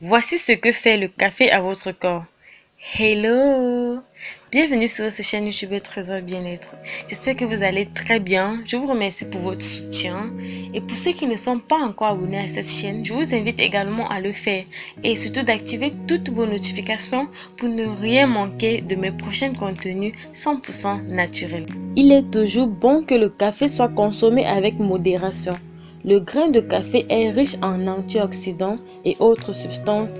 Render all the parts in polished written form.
Voici ce que fait le café à votre corps. Hello! Bienvenue sur cette chaîne YouTube Trésor Bien-être. J'espère que vous allez très bien. Je vous remercie pour votre soutien. Et pour ceux qui ne sont pas encore abonnés à cette chaîne, je vous invite également à le faire. Et surtout d'activer toutes vos notifications pour ne rien manquer de mes prochains contenus 100% naturels. Il est toujours bon que le café soit consommé avec modération. Le grain de café est riche en antioxydants et autres substances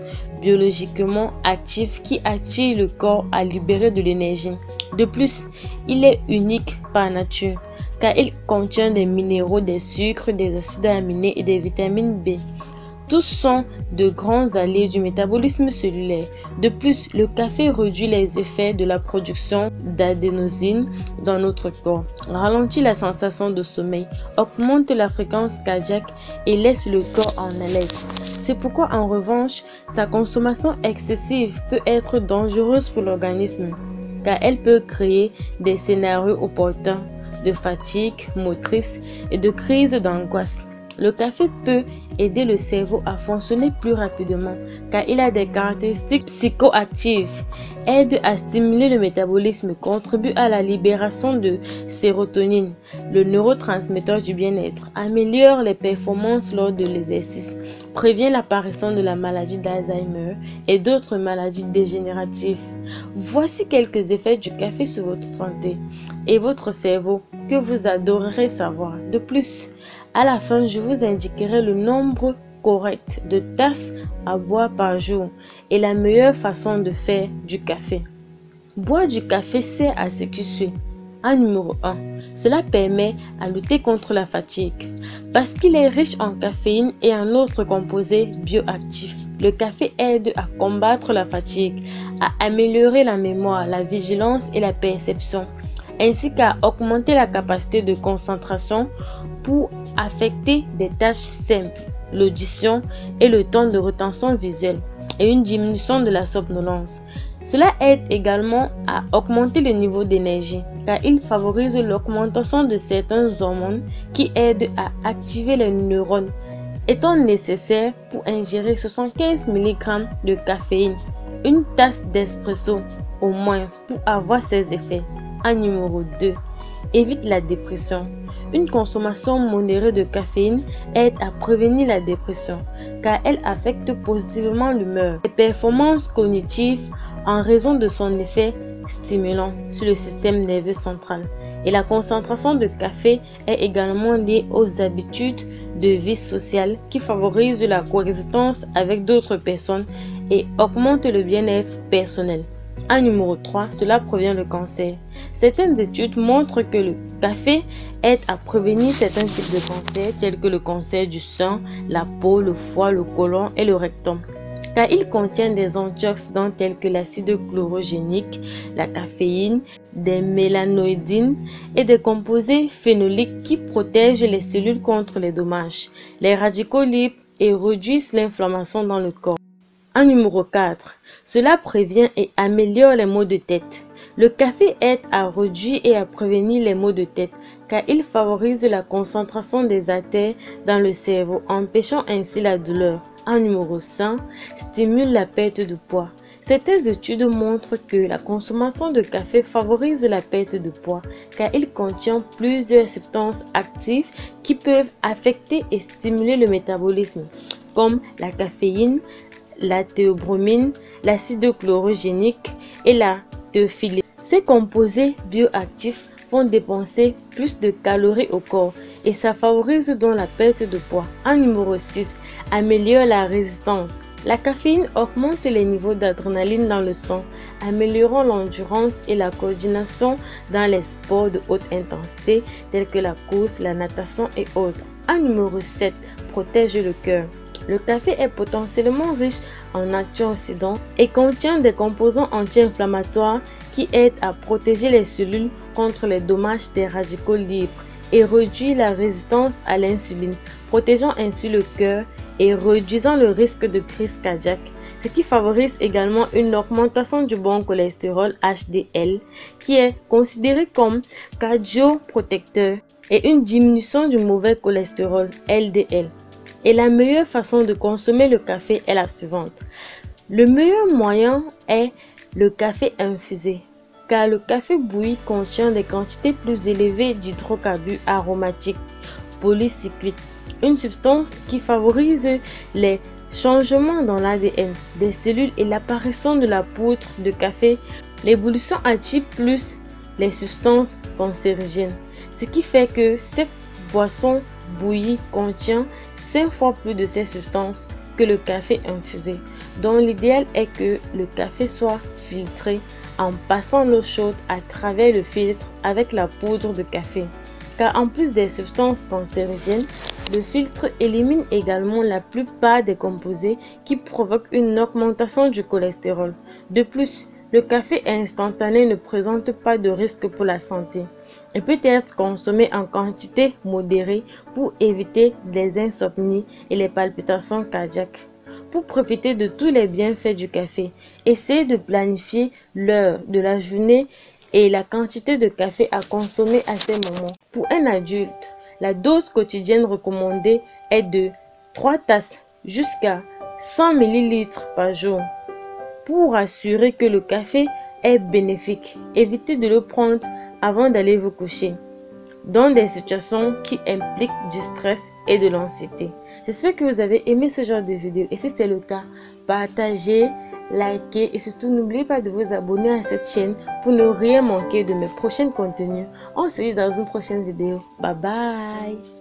biologiquement actives qui attirent le corps à libérer de l'énergie. De plus, il est unique par nature car il contient des minéraux, des sucres, des acides aminés et des vitamines B. Tous sont de grands alliés du métabolisme cellulaire. De plus, le café réduit les effets de la production d'adénosine dans notre corps, ralentit la sensation de sommeil, augmente la fréquence cardiaque et laisse le corps en alerte. C'est pourquoi, en revanche, sa consommation excessive peut être dangereuse pour l'organisme, car elle peut créer des scénarios opportuns de fatigue motrice et de crise d'angoisse. Le café peut aider le cerveau à fonctionner plus rapidement car il a des caractéristiques psychoactives, aide à stimuler le métabolisme, contribue à la libération de sérotonine, le neurotransmetteur du bien-être, améliore les performances lors de l'exercice, prévient l'apparition de la maladie d'Alzheimer et d'autres maladies dégénératives. Voici quelques effets du café sur votre santé et votre cerveau que vous adorerez savoir. De plus, à la fin, je vous indiquerai le nombre correct de tasses à boire par jour et la meilleure façon de faire du café. Boire du café sert à ce qui suit. En numéro 1, cela permet à lutter contre la fatigue. Parce qu'il est riche en caféine et en autres composés bioactifs, le café aide à combattre la fatigue, à améliorer la mémoire, la vigilance et la perception, ainsi qu'à augmenter la capacité de concentration pour affecter des tâches simples, l'audition et le temps de rétention visuelle, et une diminution de la somnolence. Cela aide également à augmenter le niveau d'énergie, car il favorise l'augmentation de certaines hormones qui aident à activer les neurones, étant nécessaire pour ingérer 75 mg de caféine, une tasse d'espresso au moins pour avoir ces effets. En numéro 2, évite la dépression. Une consommation modérée de caféine aide à prévenir la dépression car elle affecte positivement l'humeur, les performances cognitives en raison de son effet stimulant sur le système nerveux central. Et la concentration de café est également liée aux habitudes de vie sociale qui favorisent la coexistence avec d'autres personnes et augmentent le bien-être personnel. En numéro 3, cela provient du cancer. Certaines études montrent que le café aide à prévenir certains types de cancers tels que le cancer du sein, la peau, le foie, le côlon et le rectum. Car il contient des antioxydants tels que l'acide chlorogénique, la caféine, des mélanoïdines et des composés phénoliques qui protègent les cellules contre les dommages, les radicaux libres et réduisent l'inflammation dans le corps. En numéro 4, cela prévient et améliore les maux de tête. Le café aide à réduire et à prévenir les maux de tête car il favorise la concentration des artères dans le cerveau, empêchant ainsi la douleur. En numéro 5, stimule la perte de poids. Certaines études montrent que la consommation de café favorise la perte de poids car il contient plusieurs substances actives qui peuvent affecter et stimuler le métabolisme, comme la caféine, la théobromine, l'acide chlorogénique et la théophylline. Ces composés bioactifs font dépenser plus de calories au corps et ça favorise donc la perte de poids. En numéro 6, améliore la résistance. La caféine augmente les niveaux d'adrénaline dans le sang, améliorant l'endurance et la coordination dans les sports de haute intensité tels que la course, la natation et autres. En numéro 7, protège le cœur. Le café est potentiellement riche en antioxydants et contient des composants anti-inflammatoires qui aident à protéger les cellules contre les dommages des radicaux libres et réduit la résistance à l'insuline, protégeant ainsi le cœur et réduisant le risque de crise cardiaque, ce qui favorise également une augmentation du bon cholestérol HDL qui est considéré comme cardioprotecteur et une diminution du mauvais cholestérol LDL. Et la meilleure façon de consommer le café est la suivante. Le meilleur moyen est le café infusé, car le café bouilli contient des quantités plus élevées d'hydrocarbures aromatiques polycycliques, une substance qui favorise les changements dans l'ADN des cellules et l'apparition de la poudre de café. L'ébullition attire plus les substances cancérigènes, ce qui fait que cette boisson bouillie contient 5 fois plus de ces substances que le café infusé. Donc l'idéal est que le café soit filtré en passant l'eau chaude à travers le filtre avec la poudre de café. Car en plus des substances cancérigènes, le filtre élimine également la plupart des composés qui provoquent une augmentation du cholestérol. De plus, le café instantané ne présente pas de risque pour la santé et peut être consommé en quantité modérée pour éviter les insomnies et les palpitations cardiaques. Pour profiter de tous les bienfaits du café, essayez de planifier l'heure de la journée et la quantité de café à consommer à ces moments. Pour un adulte, la dose quotidienne recommandée est de 3 tasses jusqu'à 100 ml par jour. Pour assurer que le café est bénéfique, évitez de le prendre avant d'aller vous coucher, dans des situations qui impliquent du stress et de l'anxiété. J'espère que vous avez aimé ce genre de vidéo et si c'est le cas, partagez, likez et surtout n'oubliez pas de vous abonner à cette chaîne pour ne rien manquer de mes prochains contenus. On se dit dans une prochaine vidéo. Bye bye.